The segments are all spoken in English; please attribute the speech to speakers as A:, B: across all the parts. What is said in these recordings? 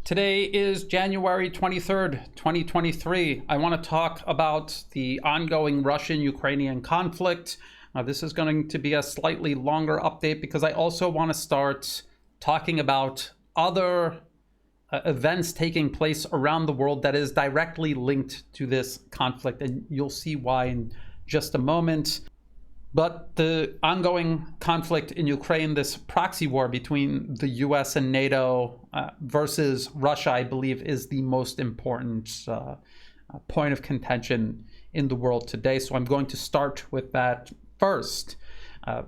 A: Today is January 23rd, 2023. I want to talk about the ongoing Russian-Ukrainian conflict. This is going to be a slightly longer update because I also want to start talking about other events taking place around the world that is directly linked to this conflict, and you'll see why in just a moment. But the ongoing conflict in Ukraine, this proxy war between the US and NATO versus Russia, I believe, is the most important point of contention in the world today. So I'm going to start with that first.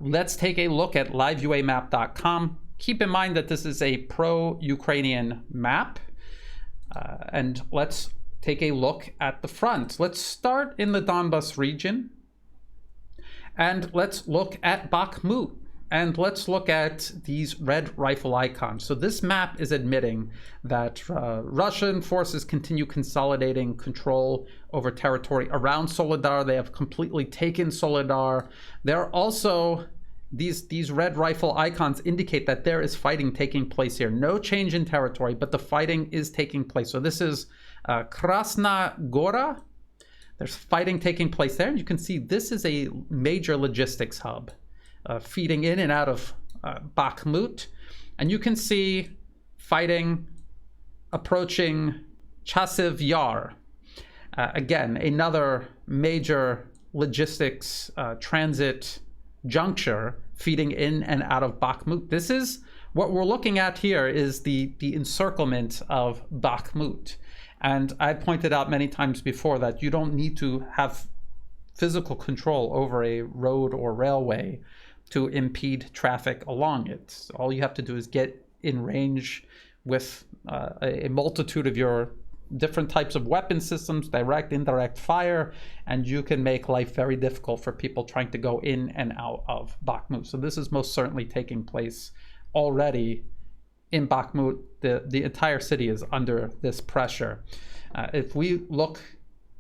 A: Let's take a look at liveuamap.com. Keep in mind that this is a pro-Ukrainian map. And let's take a look at the front. Let's start in the Donbas region. And let's look at Bakhmut, and let's look at these red rifle icons. So this map is admitting that Russian forces continue consolidating control over territory around Soledar. They have completely taken Soledar. There are also these red rifle icons indicate that there is fighting taking place here. No change in territory, but the fighting is taking place. So this is Krasna Gora. There's fighting taking place there, and you can see this is a major logistics hub feeding in and out of Bakhmut. And you can see fighting approaching Chasiv Yar. Again, another major logistics transit juncture feeding in and out of Bakhmut. This is what we're looking at here is the encirclement of Bakhmut. And I pointed out many times before that you don't need to have physical control over a road or railway to impede traffic along it. All you have to do is get in range with a multitude of your different types of weapon systems, direct, indirect fire, and you can make life very difficult for people trying to go in and out of Bakhmut. So this is most certainly taking place already in Bakhmut. The entire city is under this pressure. If we look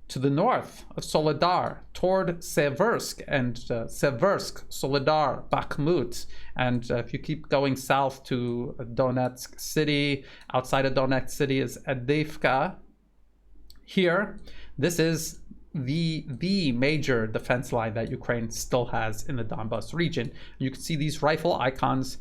A: to the north of Soledar, toward Seversk and Seversk, Soledar, Bakhmut, and if you keep going south to Donetsk city, outside of Donetsk city is Adivka. Here, this is the major defense line that Ukraine still has in the Donbas region. You can see these rifle icons.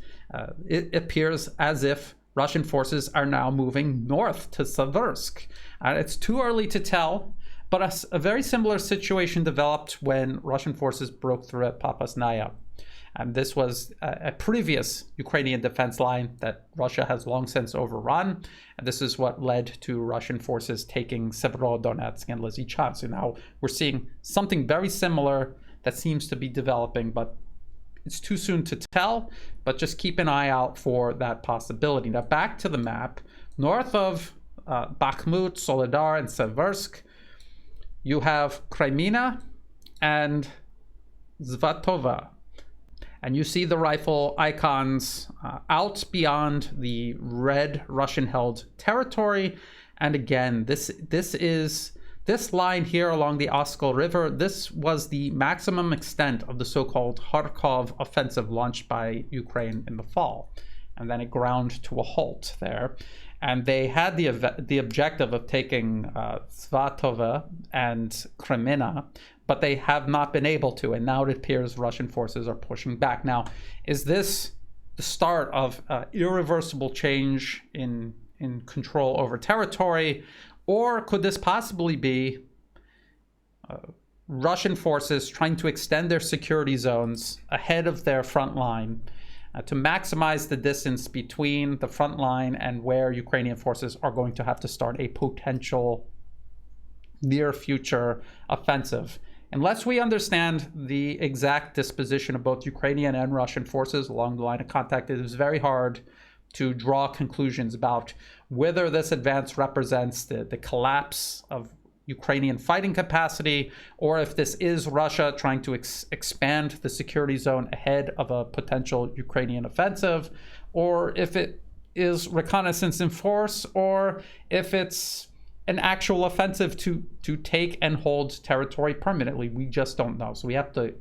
A: It appears as if Russian forces are now moving north to Seversk. It's too early to tell, but a very similar situation developed when Russian forces broke through at Popasnaya. And this was a previous Ukrainian defense line that Russia has long since overrun. And this is what led to Russian forces taking Severodonetsk and Lysychansk. So now we're seeing something very similar that seems to be developing, but it's too soon to tell, but just keep an eye out for that possibility. Now back to the map. North of Bakhmut, Soledar, and Seversk, you have Crimea and Zvatova. And you see the rifle icons out beyond the red Russian-held territory. And again, this line here along the Oskol River, this was the maximum extent of the so-called Kharkov offensive launched by Ukraine in the fall. And then it ground to a halt there. And they had the objective of taking Svatova and Crimea, but they have not been able to. And now it appears Russian forces are pushing back. Now, is this the start of irreversible change in control over territory? Or could this possibly be Russian forces trying to extend their security zones ahead of their front line to maximize the distance between the front line and where Ukrainian forces are going to have to start a potential near future offensive? Unless we understand the exact disposition of both Ukrainian and Russian forces along the line of contact, it is very hard to draw conclusions about whether this advance represents the collapse of Ukrainian fighting capacity, or if this is Russia trying to expand the security zone ahead of a potential Ukrainian offensive, or if it is reconnaissance in force, or if it's an actual offensive to take and hold territory permanently. We just don't know. So we have to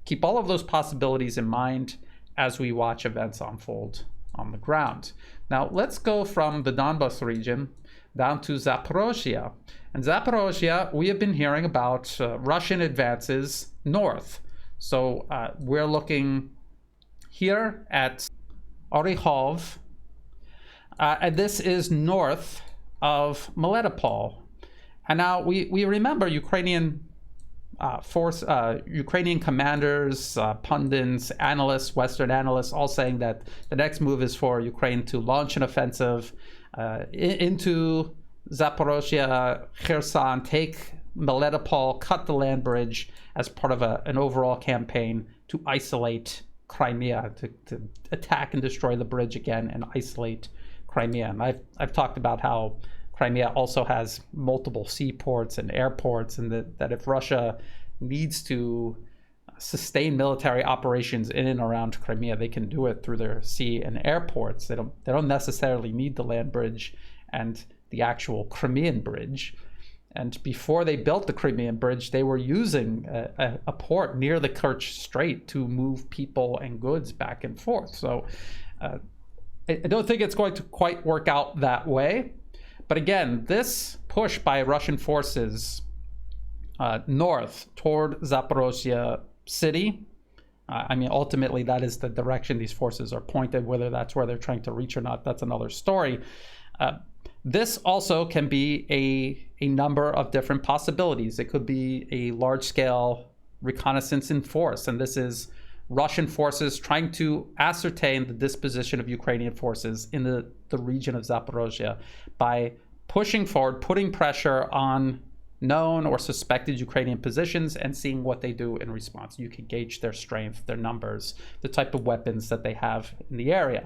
A: keep all of those possibilities in mind as we watch events unfold on the ground. Now let's go from the Donbas region down to Zaporozhye. And Zaporozhye, we have been hearing about Russian advances north. So we're looking here at Oryhov, and this is north of Melitopol. And now we remember Ukrainian Ukrainian commanders, pundits, analysts, Western analysts, all saying that the next move is for Ukraine to launch an offensive into Zaporozhye, Kherson, take Melitopol, cut the land bridge as part of an overall campaign to isolate Crimea, to attack and destroy the bridge again and isolate Crimea. And I've talked about how Crimea also has multiple seaports and airports, and that if Russia needs to sustain military operations in and around Crimea, they can do it through their sea and airports. They don't necessarily need the land bridge and the actual Crimean bridge. And before they built the Crimean bridge, they were using a port near the Kerch Strait to move people and goods back and forth. So I don't think it's going to quite work out that way. But again, this push by Russian forces north toward Zaporozhye city, I mean, ultimately that is the direction these forces are pointed. Whether that's where they're trying to reach or not, that's another story. This also can be a number of different possibilities. It could be a large-scale reconnaissance in force, and this is Russian forces trying to ascertain the disposition of Ukrainian forces in the region of Zaporozhye by pushing forward, putting pressure on known or suspected Ukrainian positions and seeing what they do in response. You can gauge their strength, their numbers, the type of weapons that they have in the area.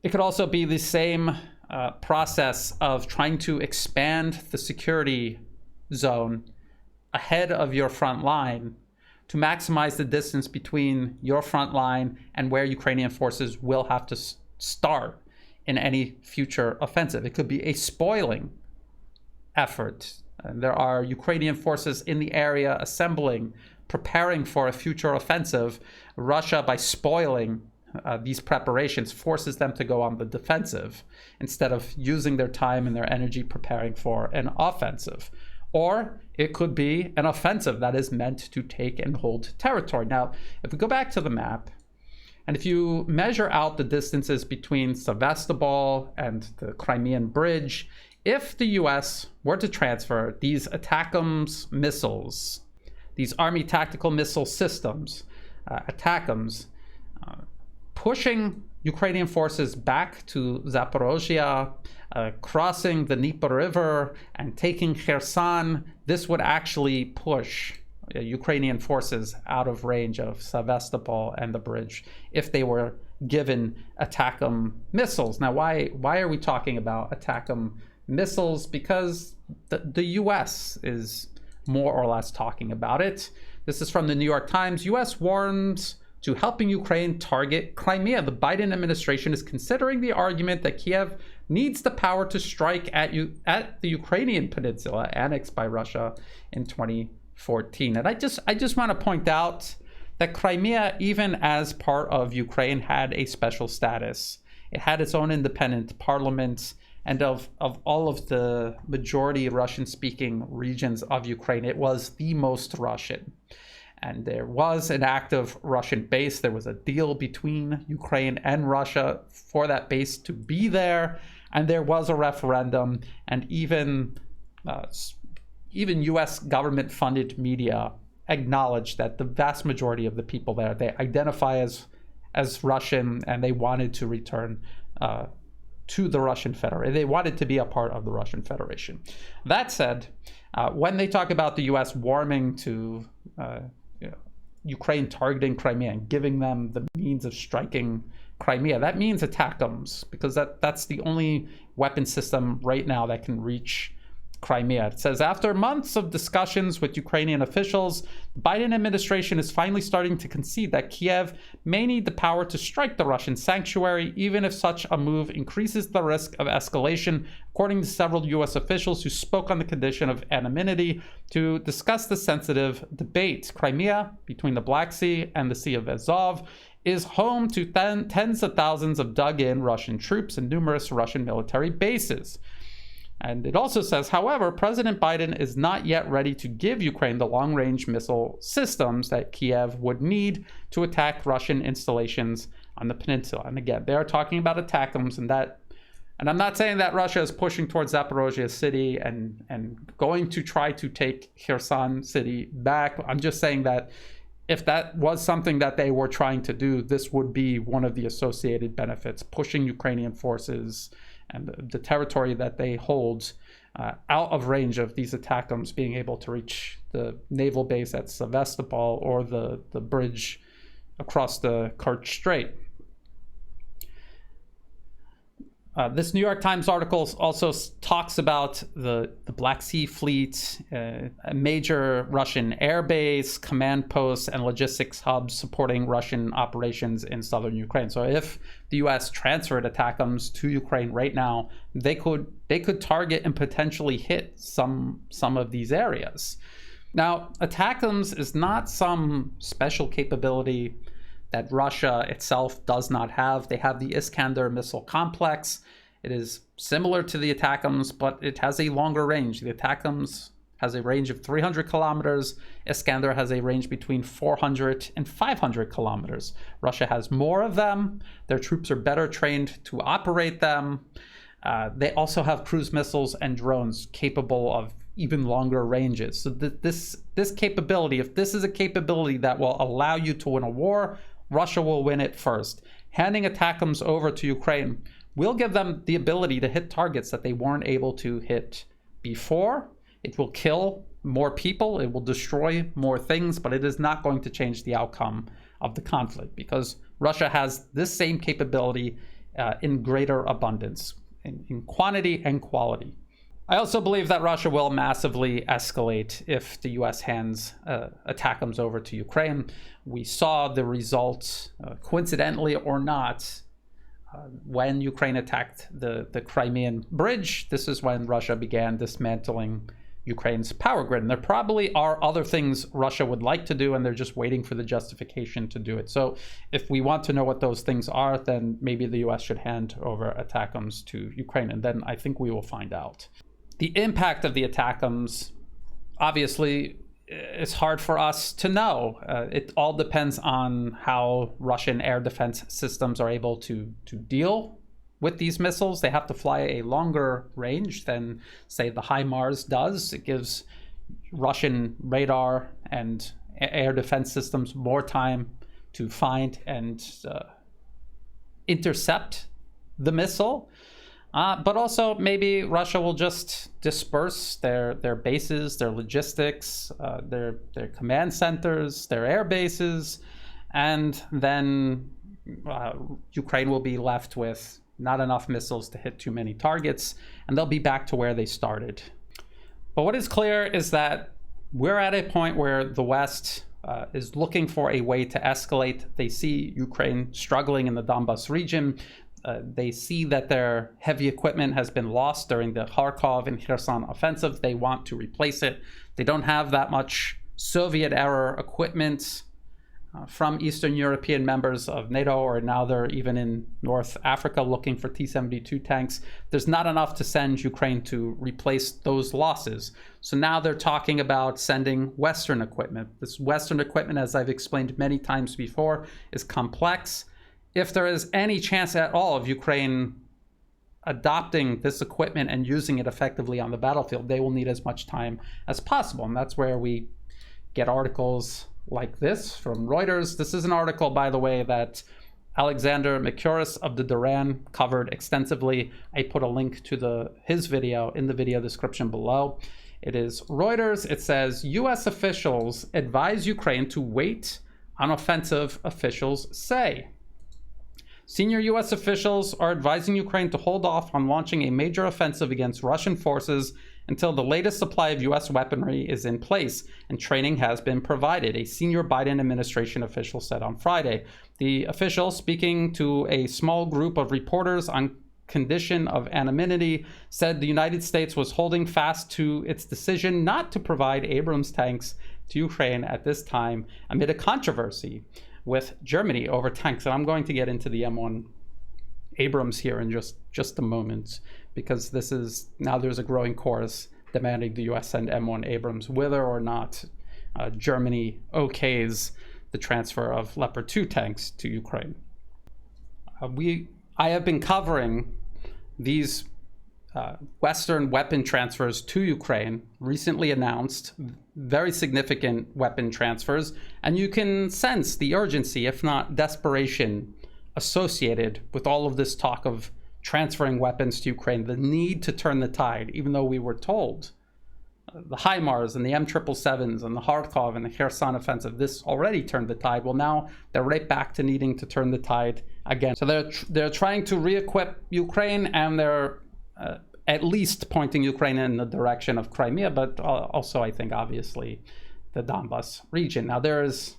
A: It could also be the same process of trying to expand the security zone ahead of your front line to maximize the distance between your front line and where Ukrainian forces will have to start in any future offensive. It could be a spoiling effort. There are Ukrainian forces in the area assembling, preparing for a future offensive. Russia, by spoiling these preparations, forces them to go on the defensive instead of using their time and their energy preparing for an offensive. Or it could be an offensive that is meant to take and hold territory. Now, if we go back to the map, and if you measure out the distances between Sevastopol and the Crimean bridge, if the US were to transfer these Attackams missiles, these Army tactical missile systems, Attackams, pushing Ukrainian forces back to Zaporozhye, crossing the Dnieper River and taking Kherson, this would actually push Ukrainian forces out of range of Sevastopol and the bridge if they were given Attackam missiles. Now, why are we talking about Attackam missiles? Because the US is more or less talking about it. This is from the New York Times. US warns to helping Ukraine target Crimea. The Biden administration is considering the argument that Kiev needs the power to strike at the Ukrainian peninsula annexed by Russia in 2014. And I just want to point out that Crimea, even as part of Ukraine, had a special status. It had its own independent parliament, and of all of the majority Russian-speaking regions of Ukraine, it was the most Russian. And there was an active Russian base. There was a deal between Ukraine and Russia for that base to be there. And there was a referendum, and even US government-funded media acknowledged that the vast majority of the people there, they identify as Russian, and they wanted to return to the Russian Federation. They wanted to be a part of the Russian Federation. That said, when they talk about the US warming to Ukraine targeting Crimea and giving them the means of striking Crimea, that means Attackams, because that's the only weapon system right now that can reach Crimea. It says, after months of discussions with Ukrainian officials, the Biden administration is finally starting to concede that Kiev may need the power to strike the Russian sanctuary, even if such a move increases the risk of escalation, according to several US officials who spoke on the condition of anonymity to discuss the sensitive debate. Crimea, between the Black Sea and the Sea of Azov, is home to tens of thousands of dug-in Russian troops and numerous Russian military bases. And it also says, however, President Biden is not yet ready to give Ukraine the long-range missile systems that Kiev would need to attack Russian installations on the peninsula. And again, they are talking about Attackams, and I'm not saying that Russia is pushing towards Zaporozhye city and going to try to take Kherson city back. I'm just saying that if that was something that they were trying to do, this would be one of the associated benefits, pushing Ukrainian forces and the territory that they hold out of range of these Attackams being able to reach the naval base at Sevastopol or the bridge across the Kerch Strait. This New York Times article also talks about the Black Sea Fleet, a major Russian air base, command posts, and logistics hubs supporting Russian operations in southern Ukraine. So if the U.S. transferred Attackams to Ukraine right now, they could target and potentially hit some of these areas. Now, Attackams is not some special capability that Russia itself does not have. They have the Iskander missile complex. It is similar to the Attackams, but it has a longer range. The Attackams has a range of 300 kilometers. Iskander has a range between 400 and 500 kilometers. Russia has more of them. Their troops are better trained to operate them. They also have cruise missiles and drones capable of even longer ranges. So this capability, if this is a capability that will allow you to win a war, Russia will win it first. Handing Attackams over to Ukraine will give them the ability to hit targets that they weren't able to hit before. It will kill more people, it will destroy more things, but it is not going to change the outcome of the conflict because Russia has this same capability in greater abundance, in quantity and quality. I also believe that Russia will massively escalate if the U.S. hands Attackams over to Ukraine. We saw the results, coincidentally or not, when Ukraine attacked the Crimean bridge. This is when Russia began dismantling Ukraine's power grid. And there probably are other things Russia would like to do, and they're just waiting for the justification to do it. So if we want to know what those things are, then maybe the U.S. should hand over Attackams to Ukraine, and then I think we will find out. The impact of the Attackams, obviously, is hard for us to know. It all depends on how Russian air defense systems are able to deal with these missiles. They have to fly a longer range than, say, the HIMARS does. It gives Russian radar and air defense systems more time to find and intercept the missile. But also maybe Russia will just disperse their bases, their logistics, their command centers, their air bases, and then Ukraine will be left with not enough missiles to hit too many targets, and they'll be back to where they started. But what is clear is that we're at a point where the West is looking for a way to escalate. They see Ukraine struggling in the Donbas region. They see that their heavy equipment has been lost during the Kharkov and Kherson offensive. They want to replace it. They don't have that much Soviet-era equipment from Eastern European members of NATO, or now they're even in North Africa looking for T-72 tanks. There's not enough to send Ukraine to replace those losses. So now they're talking about sending Western equipment. This Western equipment, as I've explained many times before, is complex. If there is any chance at all of Ukraine adopting this equipment and using it effectively on the battlefield, they will need as much time as possible. And that's where we get articles like this from Reuters. This is an article, by the way, that Alexander Mercouris of the Duran covered extensively. I put a link to his video in the video description below. It is Reuters. It says, U.S. officials advise Ukraine to wait on offensive, officials say. Senior U.S. officials are advising Ukraine to hold off on launching a major offensive against Russian forces until the latest supply of U.S. weaponry is in place and training has been provided, a senior Biden administration official said on Friday. The official, speaking to a small group of reporters on condition of anonymity, said the United States was holding fast to its decision not to provide Abrams tanks to Ukraine at this time amid a controversy with Germany over tanks. And I'm going to get into the M1 Abrams here in just a moment, because this is now there's a growing chorus demanding the US send M1 Abrams, whether or not Germany okays the transfer of Leopard 2 tanks to Ukraine. I have been covering these Western weapon transfers to Ukraine, recently announced, very significant weapon transfers, and you can sense the urgency, if not desperation, associated with all of this talk of transferring weapons to Ukraine, the need to turn the tide, even though we were told the HIMARS and the M777s and the Kharkov and the Kherson offensive, this already turned the tide. Well, now they're right back to needing to turn the tide again. So they're trying to re-equip Ukraine, and they're at least pointing Ukraine in the direction of Crimea, but also, I think, obviously, the Donbas region. Now, there's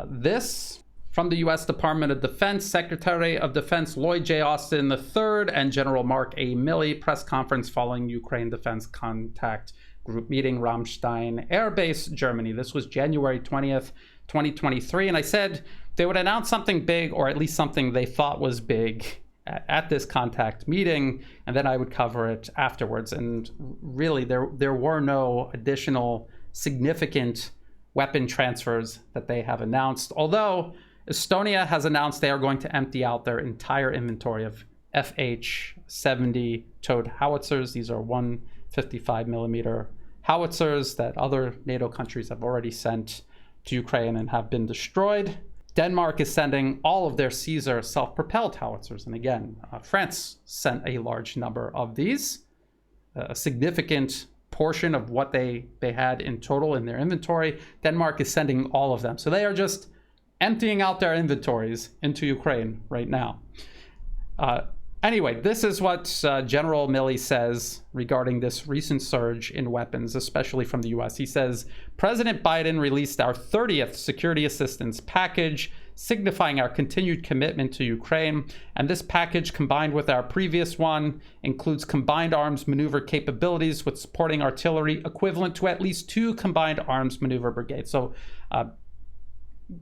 A: this from the US Department of Defense, Secretary of Defense Lloyd J. Austin III and General Mark A. Milley press conference following Ukraine Defense Contact Group meeting, Ramstein Air Base, Germany. This was January 20th, 2023. And I said they would announce something big, or at least something they thought was big, at this contact meeting, and then I would cover it afterwards. And really, there were no additional significant weapon transfers that they have announced, although Estonia has announced they are going to empty out their entire inventory of FH-70 towed howitzers. These are 155 millimeter howitzers that other NATO countries have already sent to Ukraine and have been destroyed. Denmark is sending all of their Caesar self-propelled howitzers. And again, France sent a large number of these, a significant portion of what they had in total in their inventory. Denmark is sending all of them. So they are just emptying out their inventories into Ukraine right now. Anyway, this is what General Milley says regarding this recent surge in weapons, especially from the US. He says, President Biden released our 30th security assistance package, signifying our continued commitment to Ukraine. And this package, combined with our previous one, includes combined arms maneuver capabilities with supporting artillery equivalent to at least 2 combined arms maneuver brigades. So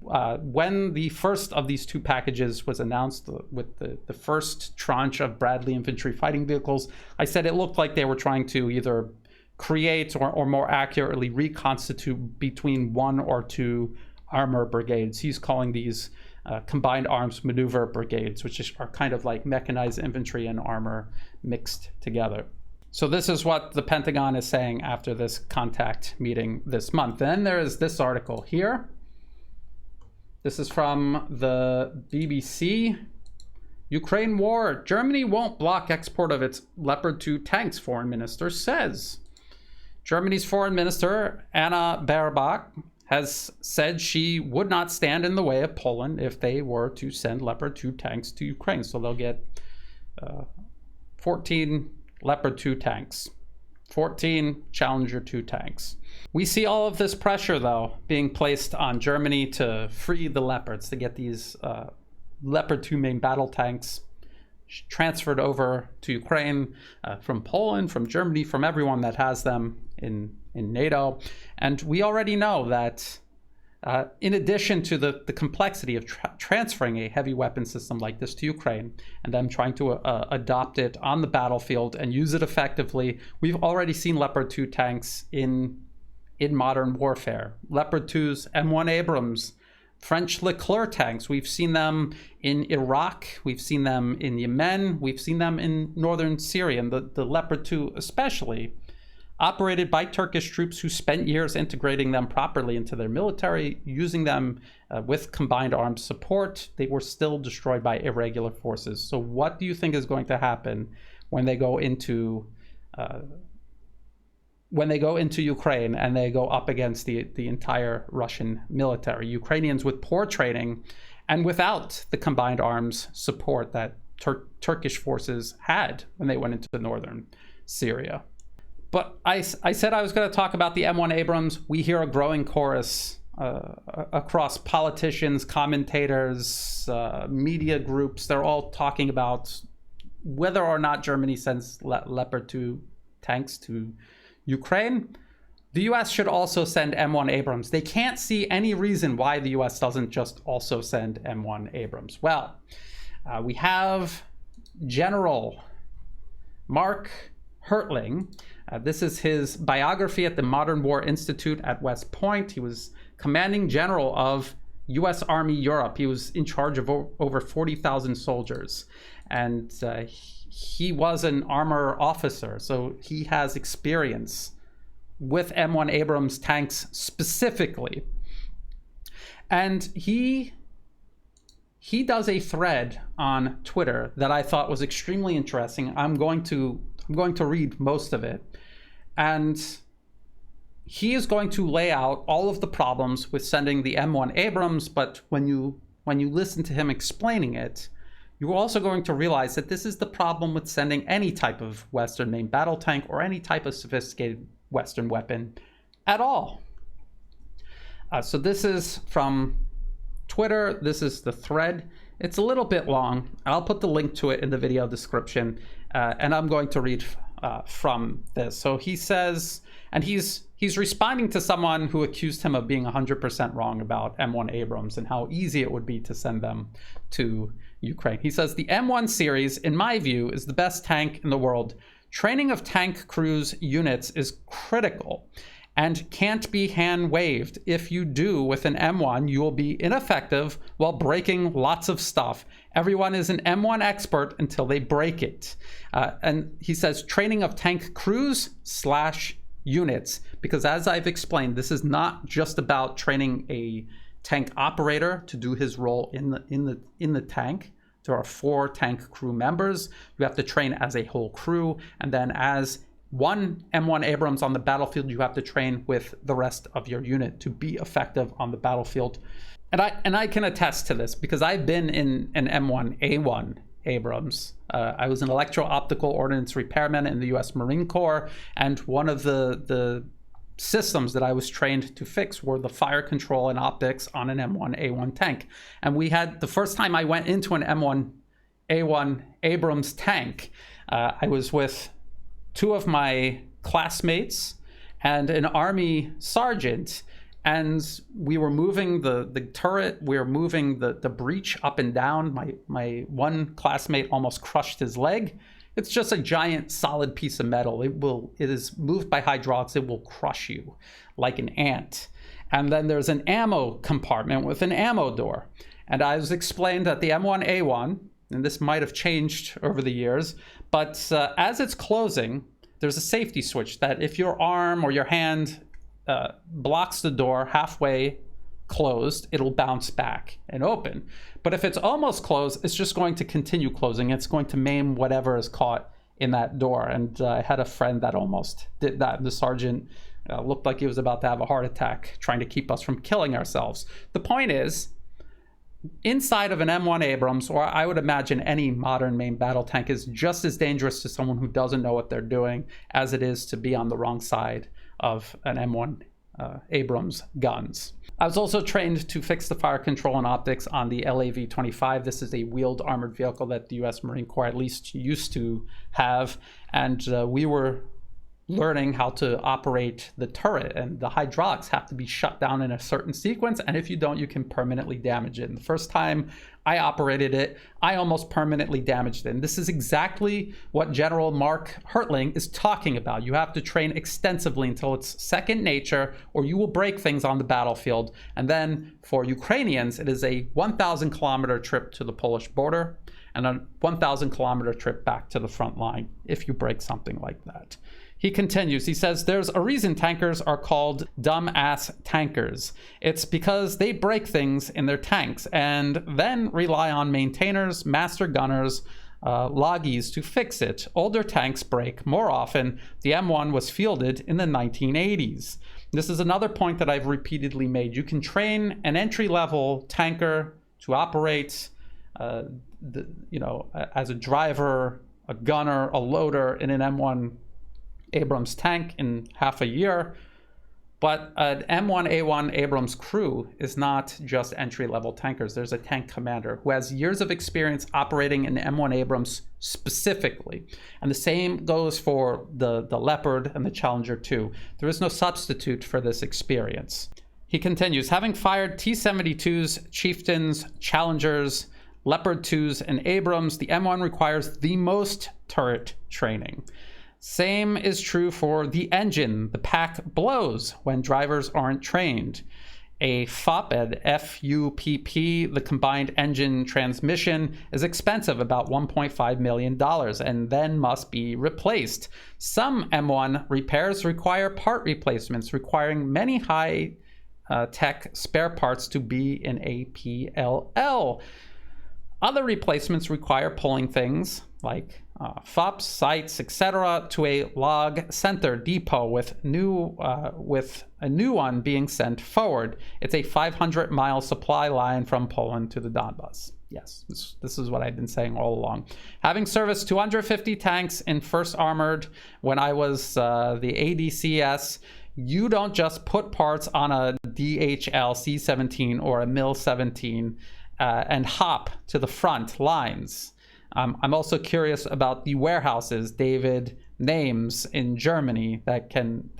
A: when the first of these 2 packages was announced with the first tranche of Bradley infantry fighting vehicles, I said it looked like they were trying to either create or more accurately reconstitute between 1 or 2 armor brigades. He's calling these combined arms maneuver brigades, which are kind of like mechanized infantry and armor mixed together. So this is what the Pentagon is saying after this contact meeting this month. Then there is this article here. This is from the BBC. Ukraine war. Germany won't block export of its Leopard 2 tanks, foreign minister says. Germany's foreign minister, Anna Baerbock, has said she would not stand in the way of Poland if they were to send Leopard 2 tanks to Ukraine. So they'll get 14 Leopard 2 tanks, 14 Challenger 2 tanks. We see all of this pressure, though, being placed on Germany to free the Leopards, to get these Leopard 2 main battle tanks transferred over to Ukraine from Poland, from Germany, from everyone that has them in NATO. And we already know that in addition to the complexity of transferring a heavy weapon system like this to Ukraine and them trying to adopt it on the battlefield and use it effectively, we've already seen Leopard 2 tanks in modern warfare. Leopard 2s, M1 Abrams, French Leclerc tanks. We've seen them in Iraq. We've seen them in Yemen. We've seen them in northern Syria. And the Leopard 2 especially, operated by Turkish troops who spent years integrating them properly into their military, using them with combined arms support. They were still destroyed by irregular forces. So what do you think is going to happen when they go into Ukraine and they go up against the entire Russian military? Ukrainians with poor training and without the combined arms support that Turkish forces had when they went into northern Syria. But I said I was going to talk about the M1 Abrams. We hear a growing chorus across politicians, commentators, media groups. They're all talking about whether or not Germany sends Leopard 2 tanks to Ukraine. The US should also send M1 Abrams. They can't see any reason why the US doesn't just also send M1 Abrams. Well, we have General Mark Hertling. This is his biography at the Modern War Institute at West Point. He was commanding general of US Army Europe. He was in charge of over 40,000 soldiers. And he was an armor officer, so he has experience with M1 Abrams tanks specifically. And he does a thread on Twitter that I thought was extremely interesting. I'm going to read most of it. And he is going to lay out all of the problems with sending the M1 Abrams, but when you listen to him explaining it, you're also going to realize that this is the problem with sending any type of Western main battle tank or any type of sophisticated Western weapon at all. So this is from Twitter. This is the thread. It's a little bit long. I'll put the link to it in the video description, and I'm going to read from this. So he says, and he's responding to someone who accused him of being 100% wrong about M1 Abrams and how easy it would be to send them to Ukraine. He says, the M1 series, in my view, is the best tank in the world. Training of tank crews units is critical and can't be hand-waved. If you do with an M1, you will be ineffective while breaking lots of stuff. Everyone is an M1 expert until they break it. And he says training of tank crews / units, because as I've explained, this is not just about training a tank operator to do his role in the tank. There are 4 tank crew members. You have to train as a whole crew, and then as one M1 Abrams on the battlefield, you have to train with the rest of your unit to be effective on the battlefield. And I can attest to this because I've been in an M1A1 Abrams. I was an electro-optical ordnance repairman in the US Marine Corps, and one of the systems that I was trained to fix were the fire control and optics on an M1A1 tank. And we had, the first time I went into an M1A1 Abrams tank, I was with 2 of my classmates and an Army sergeant, and we were moving the turret, we were moving the breech up and down. My one classmate almost crushed his leg. It's just a giant solid piece of metal. It is moved by hydraulics. It will crush you like an ant. And then there's an ammo compartment with an ammo door. And I was explained that the M1A1, and this might have changed over the years, but as it's closing, there's a safety switch that if your arm or your hand blocks the door halfway closed, it'll bounce back and open. But if it's almost closed, it's just going to continue closing. It's going to maim whatever is caught in that door. And I had a friend that almost did that. The sergeant looked like he was about to have a heart attack, trying to keep us from killing ourselves. The point is, inside of an M1 Abrams, or I would imagine any modern main battle tank, is just as dangerous to someone who doesn't know what they're doing as it is to be on the wrong side of an M1 Abrams guns. I was also trained to fix the fire control and optics on the LAV-25. This is a wheeled armored vehicle that the US Marine Corps at least used to have, and we were learning how to operate the turret, and the hydraulics have to be shut down in a certain sequence, and if you don't, you can permanently damage it. And the first time I operated it, I almost permanently damaged it. And this is exactly what General Mark Hertling is talking about. You have to train extensively until it's second nature, or you will break things on the battlefield. And then for Ukrainians, it is a 1,000 kilometer trip to the Polish border and a 1,000 kilometer trip back to the front line if you break something like that. He continues, he says, there's a reason tankers are called dumb-ass tankers. It's because they break things in their tanks and then rely on maintainers, master gunners, loggies to fix it. Older tanks break more often. The M1 was fielded in the 1980s. This is another point that I've repeatedly made. You can train an entry-level tanker to operate, as a driver, a gunner, a loader in an M1 Abrams tank in half a year, but an M1A1 Abrams crew is not just entry-level tankers. There's a tank commander who has years of experience operating an M1 Abrams specifically. And the same goes for the Leopard and the Challenger 2. There is no substitute for this experience. He continues, having fired T-72s, Chieftains, Challengers, Leopard 2s, and Abrams, the M1 requires the most turret training. Same is true for the engine. The pack blows when drivers aren't trained. A FOPPED, F-U-P-P, the combined engine transmission, is expensive, about $1.5 million, and then must be replaced. Some M1 repairs require part replacements, requiring many high-tech spare parts to be in a PLL. Other replacements require pulling things like FOPs, sights, etc. to a log center depot with a new one being sent forward. It's a 500-mile supply line from Poland to the Donbas. Yes, this is what I've been saying all along. Having serviced 250 tanks in 1st Armored when I was the ADCS, you don't just put parts on a DHL C-17 or a MIL-17 and hop to the front lines. I'm also curious about the warehouses David names in Germany that can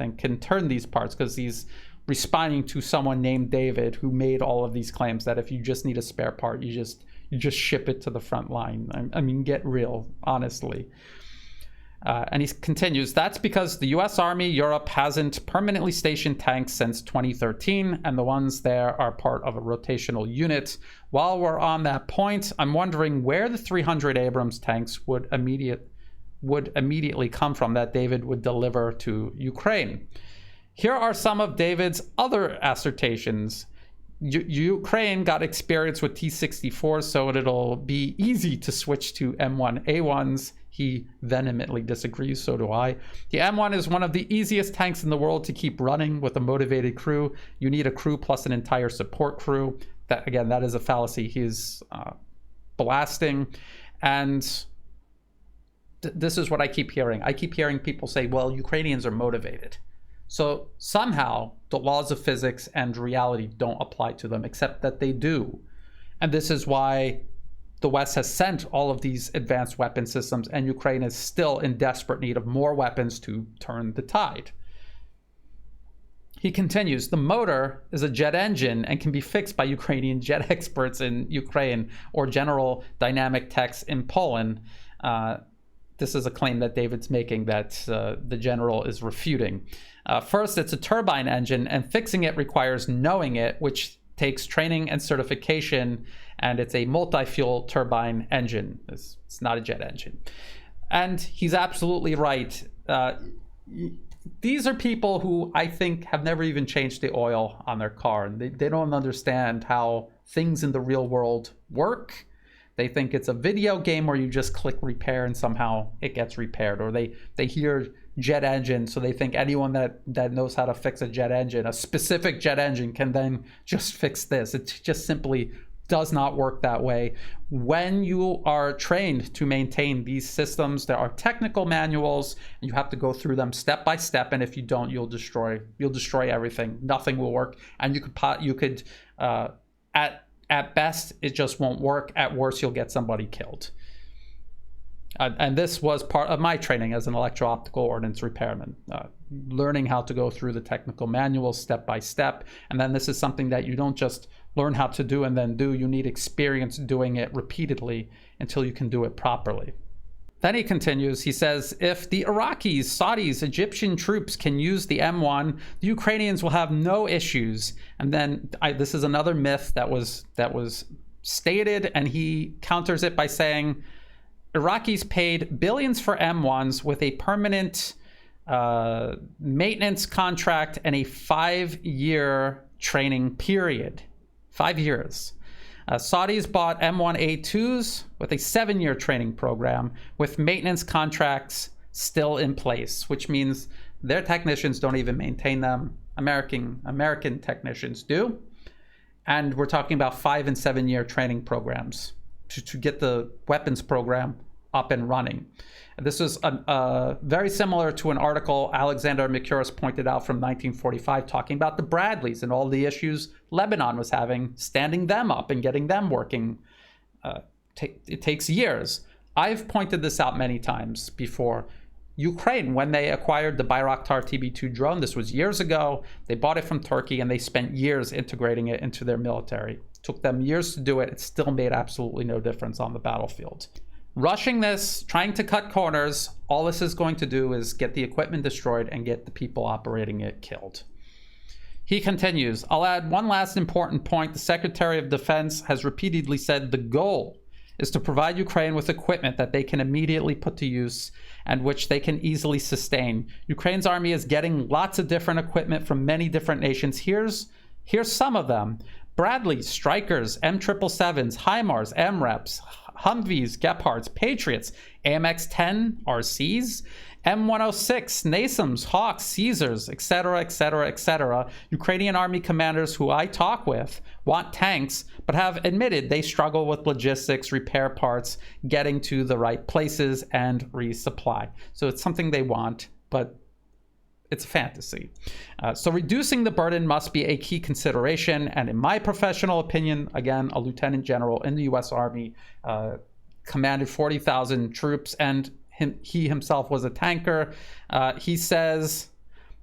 A: turn these parts, because he's responding to someone named David who made all of these claims that if you just need a spare part, you just ship it to the front line. I mean, get real, honestly. And he continues, that's because the US Army Europe hasn't permanently stationed tanks since 2013, and the ones there are part of a rotational unit. While we're on that point, I'm wondering where the 300 Abrams tanks would immediately come from that David would deliver to Ukraine. Here are some of David's other assertions. Ukraine got experience with T-64, so it'll be easy to switch to M1A1s. He vehemently disagrees, so do I. The M1 is one of the easiest tanks in the world to keep running with a motivated crew. You need a crew plus an entire support crew. That, again, that is a fallacy he's blasting. And this is what I keep hearing. I keep hearing people say, well, Ukrainians are motivated. So somehow the laws of physics and reality don't apply to them, except that they do. And this is why the West has sent all of these advanced weapon systems, and Ukraine is still in desperate need of more weapons to turn the tide. He continues, the motor is a jet engine and can be fixed by Ukrainian jet experts in Ukraine or General Dynamic Techs in Poland. This is a claim that David's making that the general is refuting. First, it's a turbine engine, and fixing it requires knowing it, which takes training and certification, and it's a multi-fuel turbine engine. It's not a jet engine. And he's absolutely right. These are people who I think have never even changed the oil on their car. And they don't understand how things in the real world work. They think it's a video game where you just click repair and somehow it gets repaired. Or they hear jet engine, so they think anyone that knows how to fix a jet engine, a specific jet engine, can then just fix this. It just simply does not work that way. When you are trained to maintain these systems, there are technical manuals, and you have to go through them step by step. And if you don't, you'll destroy everything. Nothing will work, and you could at best it just won't work. At worst, you'll get somebody killed. And this was part of my training as an electro-optical ordnance repairman, learning how to go through the technical manuals step by step. And then this is something that you don't just learn how to do and then do. You need experience doing it repeatedly until you can do it properly. Then he continues, he says, if the Iraqis, Saudis, Egyptian troops can use the M1, the Ukrainians will have no issues. And then this is another myth that was stated, and he counters it by saying, Iraqis paid billions for M1s with a permanent maintenance contract and a 5-year training period. 5 years. Saudis bought M1A2s with a 7-year training program with maintenance contracts still in place, which means their technicians don't even maintain them. American technicians do. And we're talking about 5- and 7-year training programs to get the weapons program up and running. And this was very similar to an article Alexander Mikuris pointed out from 1945, talking about the Bradleys and all the issues Lebanon was having, standing them up and getting them working. It takes years. I've pointed this out many times before. Ukraine, when they acquired the Bayraktar TB2 drone, this was years ago, they bought it from Turkey and they spent years integrating it into their military. It took them years to do it. It still made absolutely no difference on the battlefield. Rushing this, trying to cut corners, all this is going to do is get the equipment destroyed and get the people operating it killed. He continues, I'll add one last important point. The Secretary of Defense has repeatedly said the goal is to provide Ukraine with equipment that they can immediately put to use and which they can easily sustain. Ukraine's army is getting lots of different equipment from many different nations. Here's some of them. Bradleys, Strykers, M777s, HIMARS, MREPs, Humvees, Gepards, Patriots, AMX-10 RCs, M106, NASAMS, Hawks, Caesars, etc., etc., etc. Ukrainian army commanders who I talk with want tanks, but have admitted they struggle with logistics, repair parts, getting to the right places, and resupply. So it's something they want, but it's a fantasy. So reducing the burden must be a key consideration. And in my professional opinion, again, a lieutenant general in the US Army commanded 40,000 troops, and he himself was a tanker. He says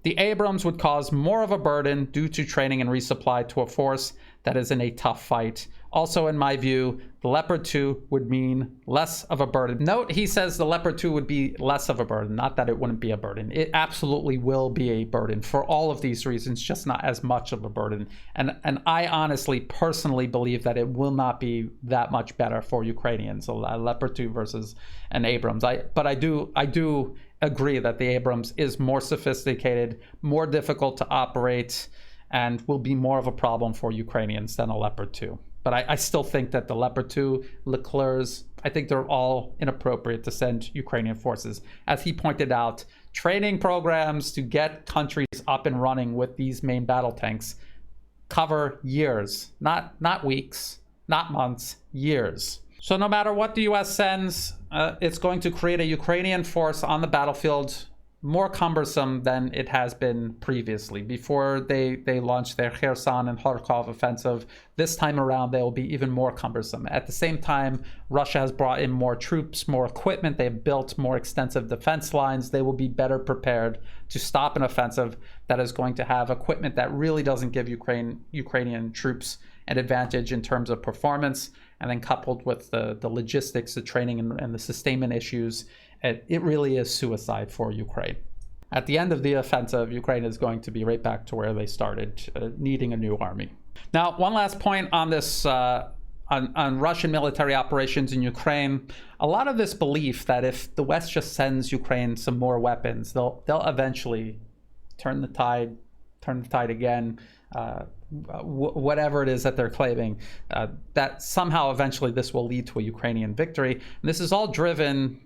A: the Abrams would cause more of a burden due to training and resupply to a force that is in a tough fight. Also, in my view, the Leopard 2 would mean less of a burden. Note, he says the Leopard 2 would be less of a burden, not that it wouldn't be a burden. It absolutely will be a burden for all of these reasons, just not as much of a burden. And I honestly, personally believe that it will not be that much better for Ukrainians, a Leopard 2 versus an Abrams. But I do agree that the Abrams is more sophisticated, more difficult to operate, and will be more of a problem for Ukrainians than a Leopard 2. But I still think that the Leopard 2, Leclerc's, I think they're all inappropriate to send Ukrainian forces. As he pointed out, training programs to get countries up and running with these main battle tanks cover years, not weeks, not months, years. So no matter what the US sends, it's going to create a Ukrainian force on the battlefield more cumbersome than it has been previously. Before they launched their Kherson and Kharkov offensive, this time around they will be even more cumbersome. At the same time, Russia has brought in more troops, more equipment. They've built more extensive defense lines. They will be better prepared to stop an offensive that is going to have equipment that really doesn't give Ukrainian troops an advantage in terms of performance. And then coupled with the logistics, the training, and the sustainment issues, it really is suicide for Ukraine. At the end of the offensive, Ukraine is going to be right back to where they started, needing a new army. Now, one last point on this, on Russian military operations in Ukraine. A lot of this belief that if the West just sends Ukraine some more weapons, they'll eventually turn the tide again. Whatever it is that they're claiming, that somehow eventually this will lead to a Ukrainian victory. And this is all driven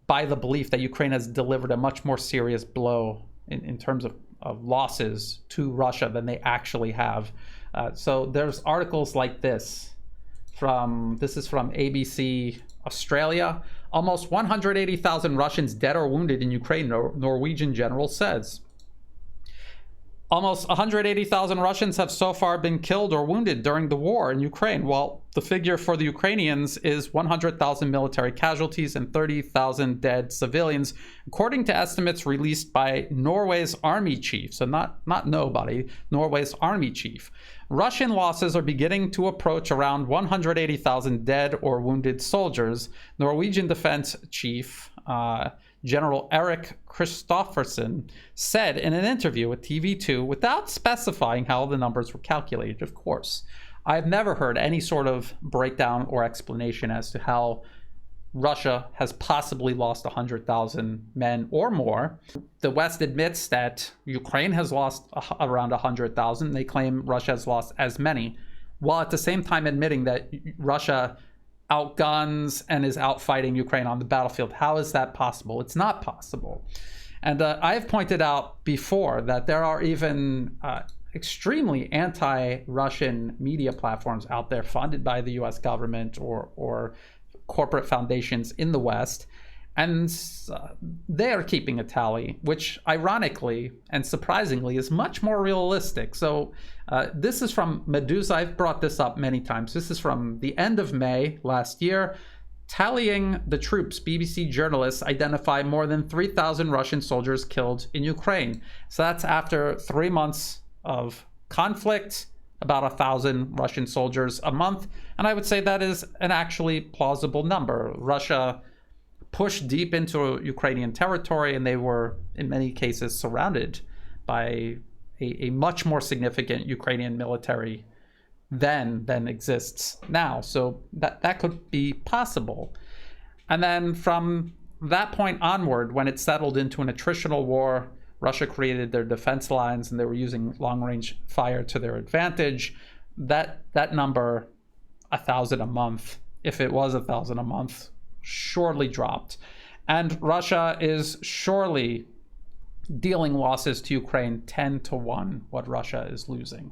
A: by the belief that Ukraine has delivered a much more serious blow in terms of losses to Russia than they actually have. So there's articles like this is from ABC Australia. Almost 180,000 Russians dead or wounded in Ukraine, Norwegian general says. Almost 180,000 Russians have so far been killed or wounded during the war in Ukraine, while the figure for the Ukrainians is 100,000 military casualties and 30,000 dead civilians, according to estimates released by Norway's army chief. So not nobody, Norway's army chief. Russian losses are beginning to approach around 180,000 dead or wounded soldiers. Norwegian defense chief General Erik Kristoffersen said in an interview with TV2, without specifying how the numbers were calculated, of course. I've never heard any sort of breakdown or explanation as to how Russia has possibly lost 100,000 men or more. The West admits that Ukraine has lost around 100,000. They claim Russia has lost as many, while at the same time admitting that Russia outguns and is outfighting Ukraine on the battlefield. How is that possible? It's not possible. And I've pointed out before that there are even extremely anti-Russian media platforms out there funded by the US government or corporate foundations in the West. And they are keeping a tally, which ironically and surprisingly is much more realistic. So this is from Medusa. I've brought this up many times. This is from the end of May last year Tallying the troops, BBC journalists identify more than 3,000 Russian soldiers killed in Ukraine. So that's after 3 months of conflict, about 1,000 Russian soldiers a month. And I would say that is an actually plausible number. Russia pushed deep into Ukrainian territory, and they were, in many cases, surrounded by a much more significant Ukrainian military than exists now. So that could be possible. And then from that point onward, when it settled into an attritional war, Russia created their defense lines and they were using long-range fire to their advantage. That number, 1,000 a month, if it was 1,000 a month, surely dropped. And Russia is surely dealing losses to Ukraine 10-1 what Russia is losing.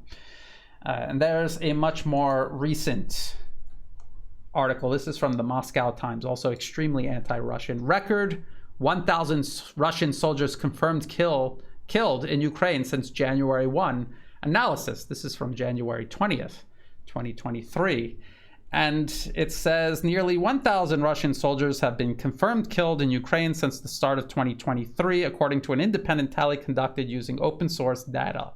A: And there's a much more recent article. This is from the Moscow Times, also extremely anti-Russian. Record 1,000 Russian soldiers confirmed killed in Ukraine since January 1. Analysis. This is from January 20th, 2023. And it says nearly 1,000 Russian soldiers have been confirmed killed in Ukraine since the start of 2023, according to an independent tally conducted using open source data.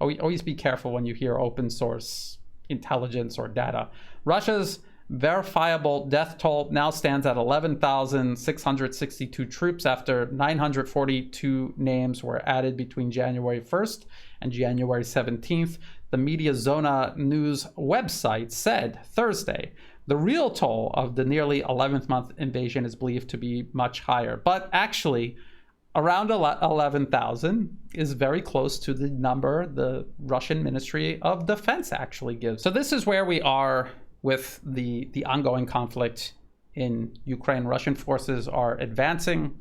A: Always be careful when you hear open source intelligence or data. Russia's verifiable death toll now stands at 11,662 troops after 942 names were added between January 1st and January 17th. The Mediazona news website said Thursday the real toll of the nearly 11th month invasion is believed to be much higher. But actually, around 11,000 is very close to the number the Russian Ministry of Defense actually gives. So this is where we are with the ongoing conflict in Ukraine. Russian forces are advancing.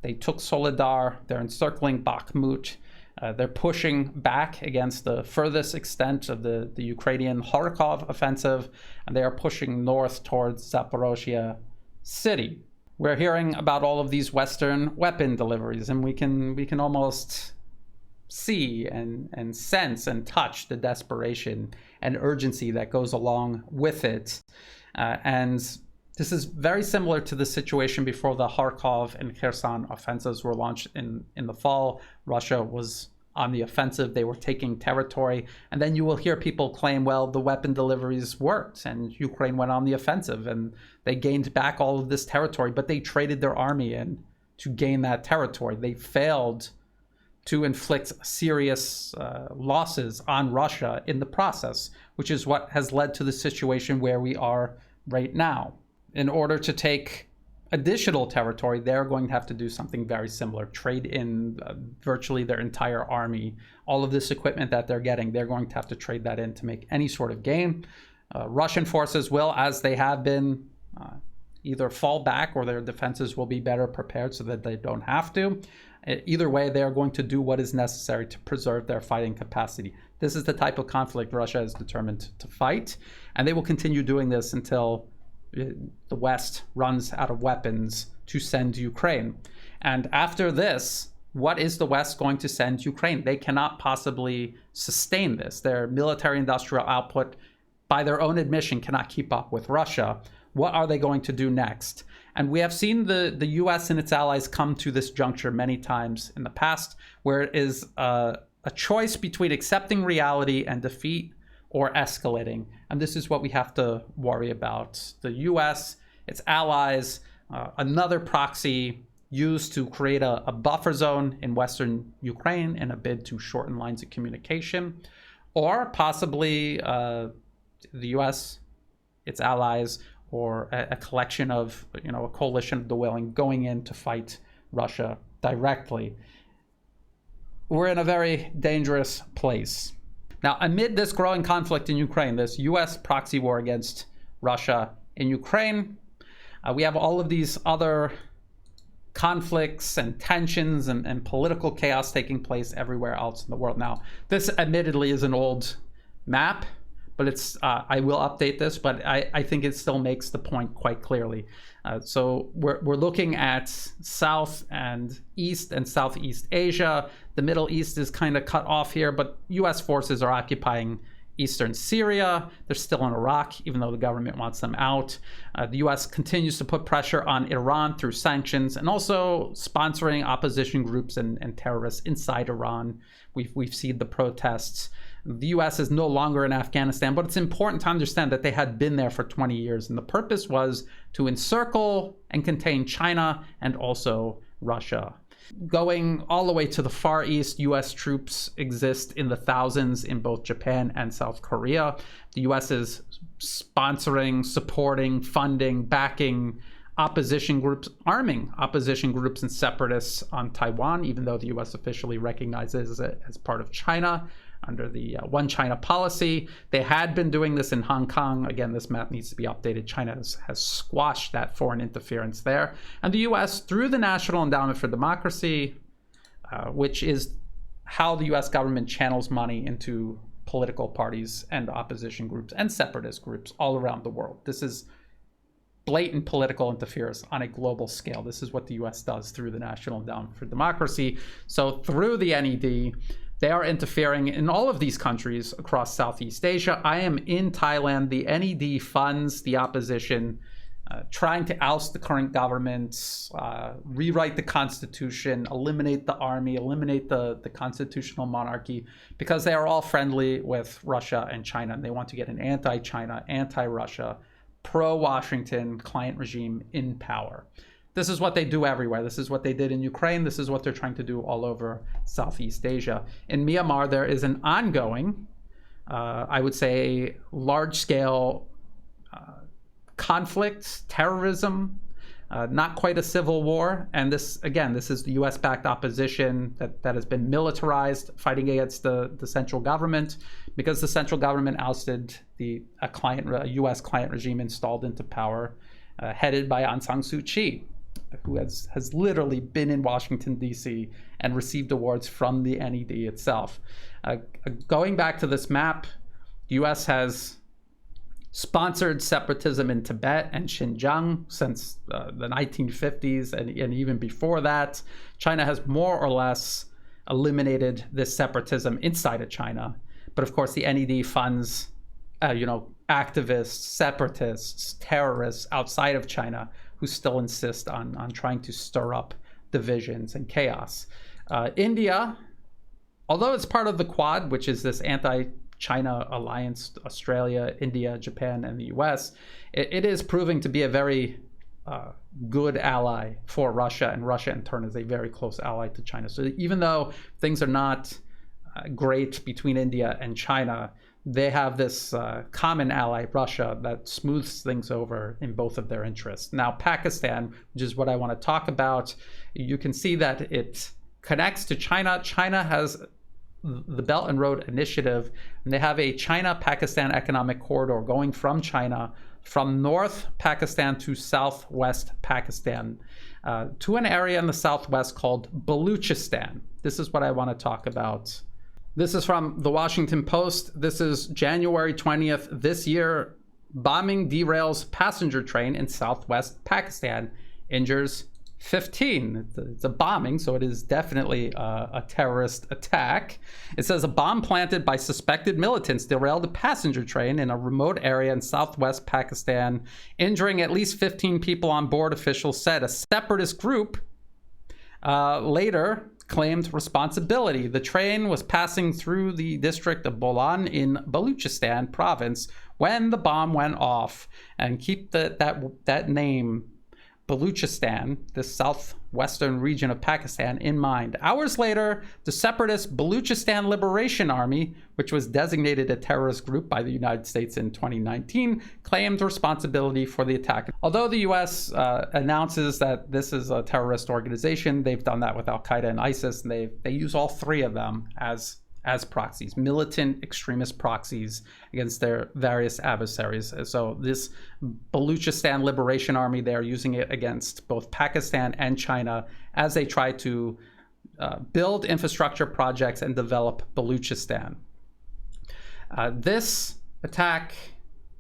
A: They took Soledar. They're encircling Bakhmut. They're pushing back against the furthest extent of the Ukrainian Kharkov offensive, and they are pushing north towards Zaporozhye city. We're hearing about all of these Western weapon deliveries, and we can almost see and sense and touch the desperation and urgency that goes along with it. And this is very similar to the situation before the Kharkov and Kherson offensives were launched in the fall. Russia was on the offensive. They were taking territory. And then you will hear people claim, well, the weapon deliveries worked and Ukraine went on the offensive and they gained back all of this territory, but they traded their army in to gain that territory. They failed to inflict serious losses on Russia in the process, which is what has led to the situation where we are right now. In order to take additional territory, they're going to have to do something very similar, trade in virtually their entire army. All of this equipment that they're getting, they're going to have to trade that in to make any sort of gain. Russian forces will, as they have been, either fall back or their defenses will be better prepared so that they don't have to. Either way, they are going to do what is necessary to preserve their fighting capacity. This is the type of conflict Russia is determined to fight, and they will continue doing this until the West runs out of weapons to send Ukraine. And after this, what is the West going to send Ukraine? They cannot possibly sustain this. Their military industrial output, by their own admission, cannot keep up with Russia. What are they going to do next? And we have seen the US and its allies come to this juncture many times in the past, where it is a choice between accepting reality and defeat or escalating. And this is what we have to worry about. The US, its allies, another proxy used to create a buffer zone in Western Ukraine in a bid to shorten lines of communication, or possibly the US, its allies, or a collection of, a coalition of the willing going in to fight Russia directly. We're in a very dangerous place. Now, amid this growing conflict in Ukraine, this US proxy war against Russia in Ukraine, we have all of these other conflicts and tensions and political chaos taking place everywhere else in the world. Now, this admittedly is an old map, but it's I will update this, but I think it still makes the point quite clearly. So we're looking at South and East and Southeast Asia. The Middle East is kind of cut off here, but US forces are occupying eastern Syria. They're still in Iraq, even though the government wants them out. The US continues to put pressure on Iran through sanctions and also sponsoring opposition groups and terrorists inside Iran. We've seen the protests. The US is no longer in Afghanistan, but it's important to understand that they had been there for 20 years. And the purpose was to encircle and contain China and also Russia. Going all the way to the Far East, US troops exist in the thousands in both Japan and South Korea. The US is sponsoring, supporting, funding, backing opposition groups, arming opposition groups and separatists on Taiwan, even though the US officially recognizes it as part of China under the One China policy. They had been doing this in Hong Kong. Again, this map needs to be updated. China has squashed that foreign interference there. And the US, through the National Endowment for Democracy, which is how the US government channels money into political parties and opposition groups and separatist groups all around the world. This is blatant political interference on a global scale. This is what the US does through the National Endowment for Democracy. So through the NED, they are interfering in all of these countries across Southeast Asia. I am in Thailand. The NED funds the opposition, trying to oust the current government, rewrite the constitution, eliminate the army, eliminate the constitutional monarchy, because they are all friendly with Russia and China. And they want to get an anti-China, anti-Russia, pro-Washington client regime in power. This is what they do everywhere. This is what they did in Ukraine. This is what they're trying to do all over Southeast Asia. In Myanmar, there is an ongoing, I would say, large-scale conflict, terrorism, not quite a civil war. And this, again, this is the US-backed opposition that has been militarized, fighting against the central government, because the central government ousted a US client regime installed into power, headed by Aung San Suu Kyi, who has literally been in Washington, D.C. and received awards from the NED itself. Going back to this map, the U.S. has sponsored separatism in Tibet and Xinjiang since the 1950s and even before that. China has more or less eliminated this separatism inside of China. But of course, the NED funds, activists, separatists, terrorists outside of China who still insist on trying to stir up divisions and chaos. India, although it's part of the Quad, which is this anti-China alliance, Australia, India, Japan, and the US, it is proving to be a very good ally for Russia, and Russia in turn is a very close ally to China. So even though things are not great between India and China, they have this common ally, Russia, that smooths things over in both of their interests. Now, Pakistan, which is what I want to talk about, you can see that it connects to China. China has the Belt and Road Initiative, and they have a China-Pakistan economic corridor going from China, from North Pakistan to Southwest Pakistan, to an area in the Southwest called Baluchistan. This is what I want to talk about. This is from the Washington Post. This is January 20th this year. Bombing derails passenger train in Southwest Pakistan, injures 15. It's a bombing, so it is definitely a terrorist attack. It says a bomb planted by suspected militants derailed a passenger train in a remote area in Southwest Pakistan, injuring at least 15 people on board, officials said. A separatist group later claimed responsibility. The train was passing through the district of Bolan in Baluchistan province when the bomb went off. And keep that name, Baluchistan, this southwestern region of Pakistan, in mind. Hours later, the separatist Baluchistan Liberation Army, which was designated a terrorist group by the United States in 2019, claimed responsibility for the attack. Although the U.S. Announces that this is a terrorist organization, they've done that with Al-Qaeda and ISIS, and they use all three of them as proxies, militant extremist proxies against their various adversaries. So this Baluchistan Liberation Army, they're using it against both Pakistan and China as they try to build infrastructure projects and develop Baluchistan. This attack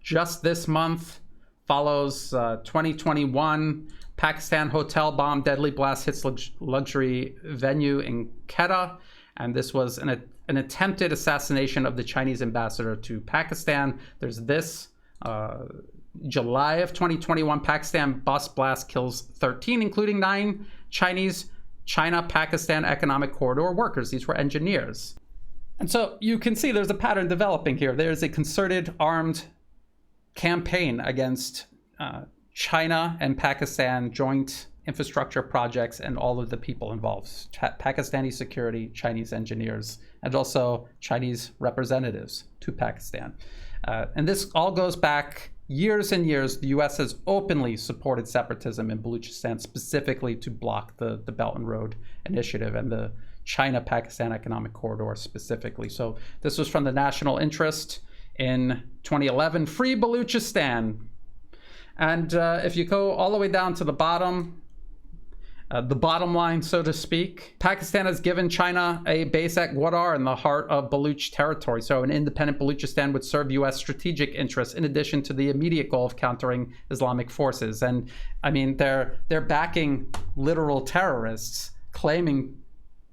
A: just this month follows 2021 Pakistan hotel bomb, deadly blast hits luxury venue in Quetta. And this was an attempted assassination of the Chinese ambassador to Pakistan. There's this. July of 2021, Pakistan bus blast kills 13, including 9 Chinese China-Pakistan Economic Corridor workers. These were engineers. And so you can see there's a pattern developing here. There's a concerted armed campaign against China and Pakistan joint infrastructure projects and all of the people involved. Pakistani security, Chinese engineers, and also Chinese representatives to Pakistan. And this all goes back years and years. The US has openly supported separatism in Baluchistan, specifically to block the Belt and Road Initiative and the China-Pakistan Economic Corridor specifically. So this was from the National Interest in 2011, Free Baluchistan. And if you go all the way down to the bottom line, so to speak, Pakistan has given China a base at Gwadar in the heart of Baluch territory. So an independent Baluchistan would serve U.S. strategic interests in addition to the immediate goal of countering Islamic forces. And I mean, they're backing literal terrorists, claiming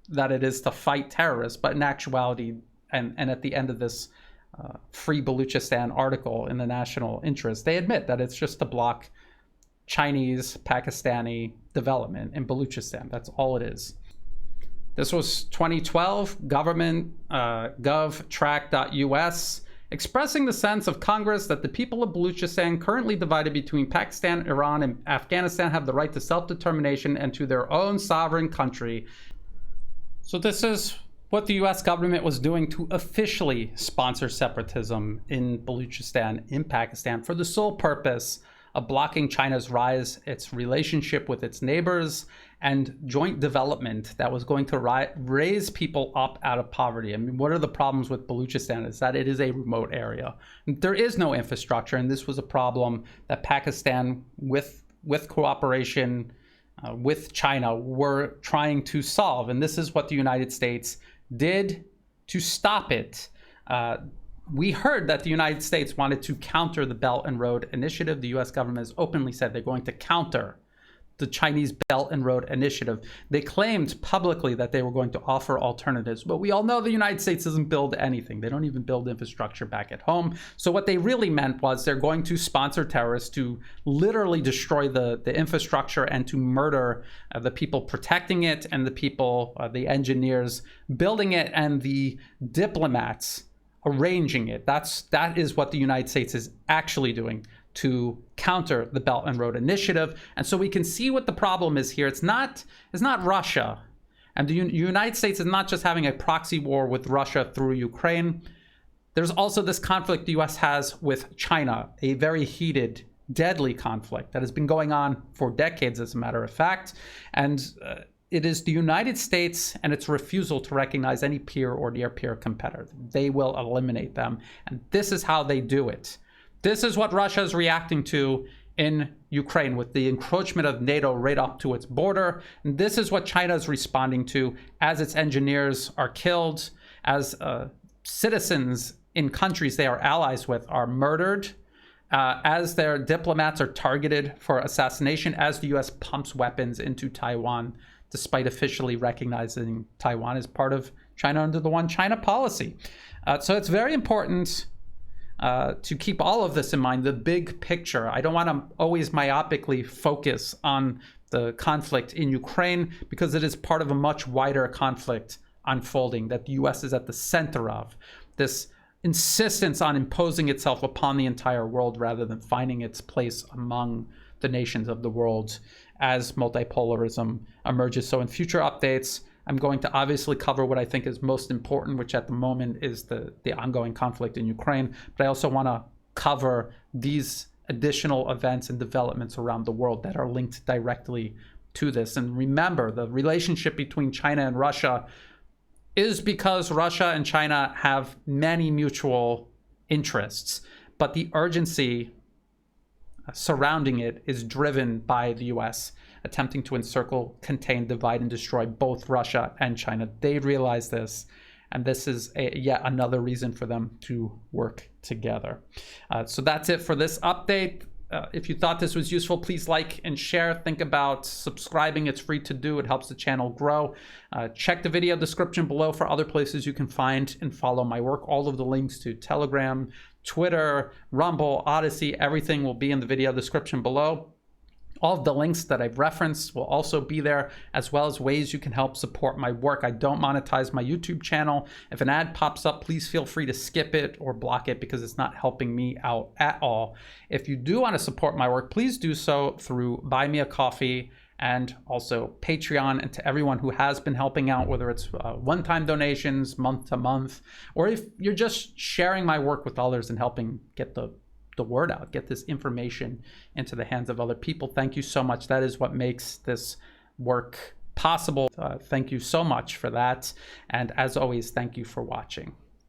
A: that it is to fight terrorists, but in actuality, and at the end of this Free Baluchistan article in the National Interest, they admit that it's just to block Chinese, Pakistani development in Baluchistan. That's all it is. This was 2012, government govtrack.us, expressing the sense of Congress that the people of Baluchistan, currently divided between Pakistan, Iran, and Afghanistan, have the right to self-determination and to their own sovereign country. So this is what the US government was doing to officially sponsor separatism in Baluchistan, in Pakistan, for the sole purpose of blocking China's rise, its relationship with its neighbors, and joint development that was going to raise people up out of poverty. I mean, what are the problems with Baluchistan is that it is a remote area. There is no infrastructure, and this was a problem that Pakistan, with cooperation with China, were trying to solve. And this is what the United States did to stop it. We heard that the United States wanted to counter the Belt and Road Initiative. The US government has openly said they're going to counter the Chinese Belt and Road Initiative. They claimed publicly that they were going to offer alternatives, but we all know the United States doesn't build anything. They don't even build infrastructure back at home. So what they really meant was they're going to sponsor terrorists to literally destroy the infrastructure and to murder the people protecting it and the people, the engineers building it and the diplomats arranging it. That is what the United States is actually doing to counter the Belt and Road Initiative. And so we can see what the problem is here. It's not Russia. And the United States is not just having a proxy war with Russia through Ukraine. There's also this conflict the US has with China, a very heated, deadly conflict that has been going on for decades, as a matter of fact. And it is the United States and its refusal to recognize any peer or near-peer competitor. They will eliminate them. And this is how they do it. This is what Russia is reacting to in Ukraine with the encroachment of NATO right up to its border. And this is what China is responding to as its engineers are killed, as citizens in countries they are allies with are murdered, as their diplomats are targeted for assassination, as the US pumps weapons into Taiwan, despite officially recognizing Taiwan as part of China under the One China policy. So it's very important to keep all of this in mind, the big picture. I don't want to always myopically focus on the conflict in Ukraine because it is part of a much wider conflict unfolding that the US is at the center of. This insistence on imposing itself upon the entire world rather than finding its place among the nations of the world as multipolarism emerges. So in future updates, I'm going to obviously cover what I think is most important, which at the moment is the ongoing conflict in Ukraine. But I also want to cover these additional events and developments around the world that are linked directly to this. And remember, the relationship between China and Russia is because Russia and China have many mutual interests. But the urgency surrounding it is driven by the US attempting to encircle, contain, divide, and destroy both Russia and China. They realize this, and this is yet another reason for them to work together. So that's it for this update. If you thought this was useful, please like and share. Think about subscribing. It's free to do. It helps the channel grow. Check the video description below for other places you can find and follow my work. All of the links to Telegram, Twitter, Rumble, Odyssey, everything will be in the video description below. All of the links that I've referenced will also be there, as well as ways you can help support my work. I don't monetize my YouTube channel. If an ad pops up, please feel free to skip it or block it because it's not helping me out at all. If you do want to support my work, please do so through Buy Me a Coffee and also Patreon. And to everyone who has been helping out, whether it's one-time donations, month to month, or if you're just sharing my work with others and helping get the word out, get this information into the hands of other people. Thank you so much. That is what makes this work possible. Thank you so much for that. And as always, thank you for watching.